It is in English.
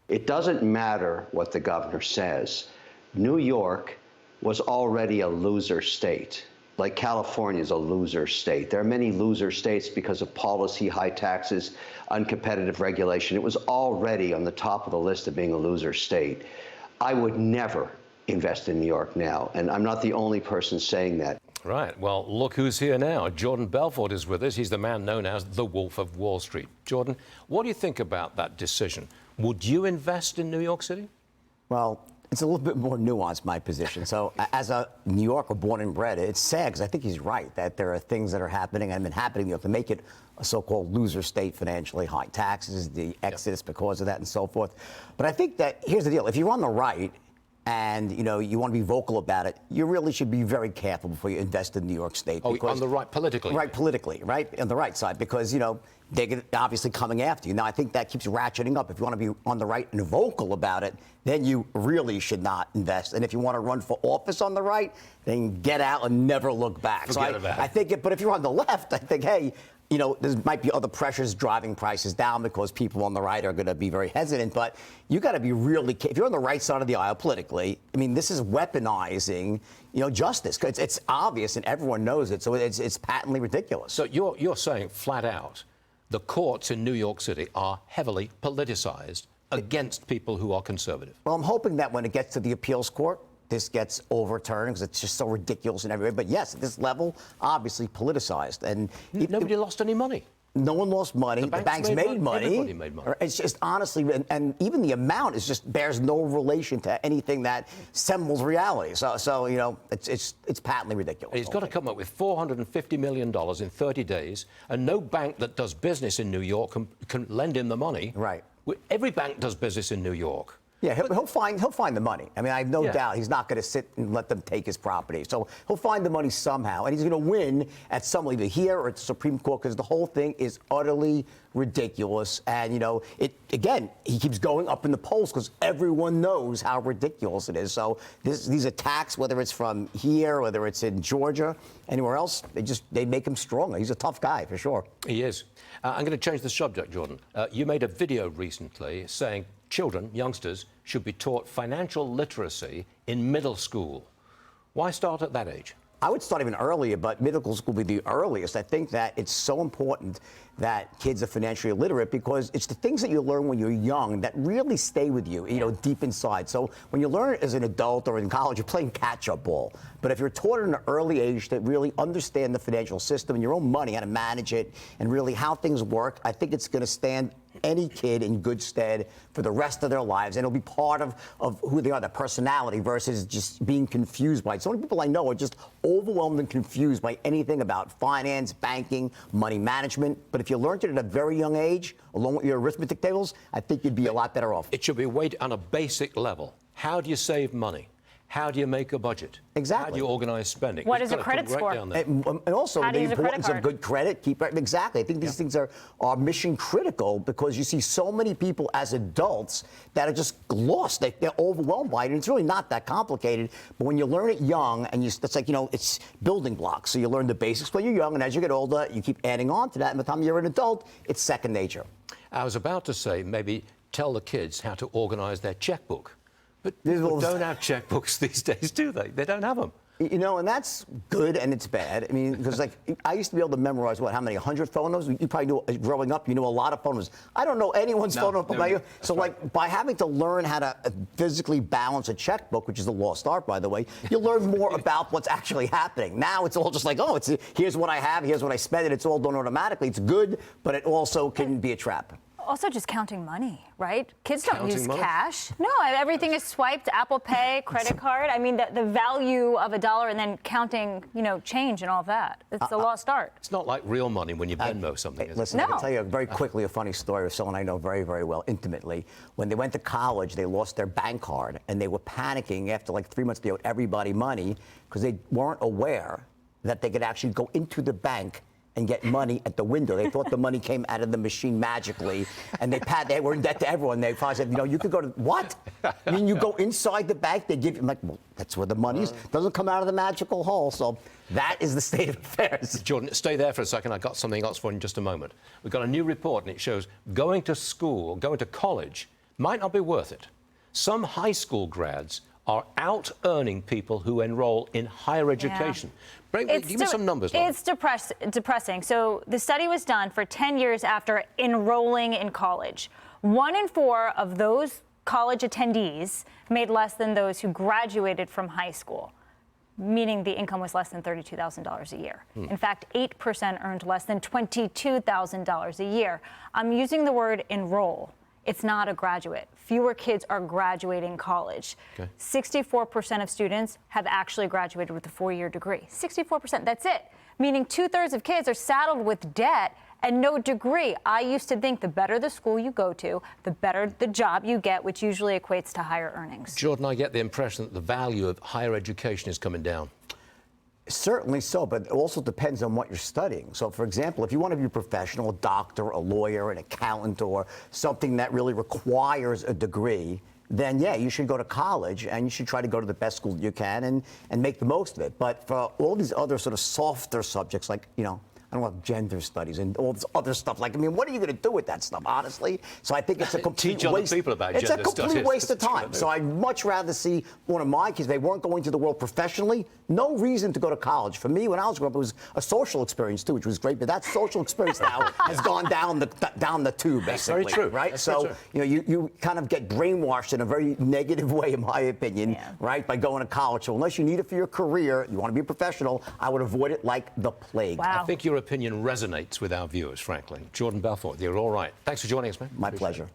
It doesn't matter what the governor says. New York was already a loser state, like California is a loser state. There are many loser states because of policy, high taxes, uncompetitive regulation. It was already on the top of the list of being a loser state. I would never invest in New York now, and I'm not the only person saying that. Right. Well, look who's here now. Jordan Belfort is with us. He's the man known as the Wolf of Wall Street. Jordan, what do you think about that decision? Would you invest in New York City? Well, it's a little bit more nuanced, my position. So as a New Yorker born and bred, it's sad because I think he's right that there are things that are happening and have been happening in New York to make it a so-called loser state financially, high taxes, the exodus because of that and so forth. But I think that here's the deal. If you're on the right, and, you want to be vocal about it, you really should be very careful before you invest in New York State. Oh, on the right politically? Right, politically, right? On the right side, because, they're obviously coming after you. Now, I think that keeps ratcheting up. If you want to be on the right and vocal about it, then you really should not invest. And if you want to run for office on the right, then get out and never look back. Forget about it. I think but if you're on the left, I think, hey, there might be other pressures driving prices down because people on the right are going to be very hesitant. But you got to be really, if you're on the right side of the aisle politically, this is weaponizing, justice. It's obvious and everyone knows it. So it's patently ridiculous. So you're saying flat out, the courts in New York City are heavily politicized against people who are conservative. Well, I'm hoping that when it gets to the appeals court, this gets overturned because it's just so ridiculous in every way. But yes, at this level, obviously politicized. And nobody lost any money. No one lost money. The banks made money. Everybody made money. It's just honestly, and even the amount is just bears no relation to anything that sembles reality. So it's patently ridiculous. He's got to come up with $450 million in 30 days, and no bank that does business in New York can lend him the money. Right. Every bank does business in New York. Yeah, he'll find the money. I have no doubt he's not going to sit and let them take his property. So he'll find the money somehow, and he's going to win at some either here or at the Supreme Court because the whole thing is utterly ridiculous. And he keeps going up in the polls because everyone knows how ridiculous it is. So these attacks, whether it's from here, whether it's in Georgia, anywhere else, they make him stronger. He's a tough guy for sure. He is. I'm going to change the subject, Jordan. You made a video recently saying children, youngsters, should be taught financial literacy in middle school. Why start at that age? I would start even earlier, but middle school would be the earliest. I think that it's so important that kids are financially literate because it's the things that you learn when you're young that really stay with you, deep inside. So when you learn it as an adult or in college, you're playing catch-up ball. But if you're taught at an early age to really understand the financial system and your own money, how to manage it, and really how things work, I think it's going to stand any kid in good stead for the rest of their lives, and it'll be part of who they are, their personality, versus just being confused by it. So many people I know are just overwhelmed and confused by anything about finance, banking, money management. But if you learned it at a very young age, along with your arithmetic tables, I think you'd be a lot better off. It should be weighed on a basic level. How do you save money? How do you make a budget? Exactly. How do you organize spending? What is a credit score? And also the importance of good credit. Exactly. I think these things are mission critical because you see so many people as adults that are just lost. They're overwhelmed by it. And it's really not that complicated. But when you learn it young, and it's like, it's building blocks. So you learn the basics when you're young, and as you get older, you keep adding on to that. And by the time you're an adult, it's second nature. I was about to say maybe tell the kids how to organize their checkbook. But people don't have checkbooks these days, do they? They don't have them. And that's good and it's bad. Because I used to be able to memorize, how many, 100 phone numbers? You probably knew, growing up, you knew a lot of phone numbers. I don't know anyone's phone number. So, by having to learn how to physically balance a checkbook, which is a lost art, by the way, you learn more about what's actually happening. Now it's all just like, here's what I have, here's what I spend, and it's all done automatically. It's good, but it also can be a trap. Also just counting money, right? Kids don't use cash. No, everything is swiped, Apple Pay, credit card. The value of a dollar and then counting, change and all of that. It's a lost art. It's not like real money when you Venmo something. Listen, I can tell you very quickly a funny story of someone I know very, very well, intimately. When they went to college, they lost their bank card, and they were panicking after 3 months. They owed everybody money because they weren't aware that they could actually go into the bank and get money at the window. They thought the money came out of the machine magically, and they were in debt to everyone. They finally said, you could go to, what? You go inside the bank, they give you, I'm like, well, that's where the money is. Doesn't come out of the magical hole. So that is the state of affairs. Jordan, stay there for a second. I've got something else for you in just a moment. We've got a new report, and it shows going to school, going to college, might not be worth it. Some high school grads are out-earning people who enroll in higher education. Give me some numbers, Lauren. It's depressing. So the study was done for 10 years after enrolling in college. 1 in 4 of those college attendees made less than those who graduated from high school, meaning the income was less than $32,000 a year. In fact, 8% earned less than $22,000 a year. I'm using the word enroll. It's not a graduate. Fewer kids are graduating college. 64% of students have actually graduated with a 4-year degree. 64%, that's it. Meaning 2/3 of kids are saddled with debt and no degree. I used to think the better the school you go to, the better the job you get, which usually equates to higher earnings. Jordan, I get the impression that the value of higher education is coming down. Certainly so, but it also depends on what you're studying. So, for example, if you want to be a professional, a doctor, a lawyer, an accountant, or something that really requires a degree, then, yeah, you should go to college and you should try to go to the best school you can and make the most of it. But for all these other sort of softer subjects, like, I don't know, gender studies and all this other stuff. Like, I mean, what are you going to do with that stuff, honestly? So I think it's a complete waste. People about it's gender a complete studies. waste of time. So I'd much rather see one of my kids. They weren't going to the world professionally. No reason to go to college. For me, when I was growing up, it was a social experience too, which was great. But that social experience now has gone down the tube, basically. That's very true. Right? That's so very true. You kind of get brainwashed in a very negative way, in my opinion, right? By going to college. So unless you need it for your career, you want to be a professional, I would avoid it like the plague. Wow. I think your opinion resonates with our viewers, frankly. Jordan Belfort, you're all right. Thanks for joining us, man. My pleasure.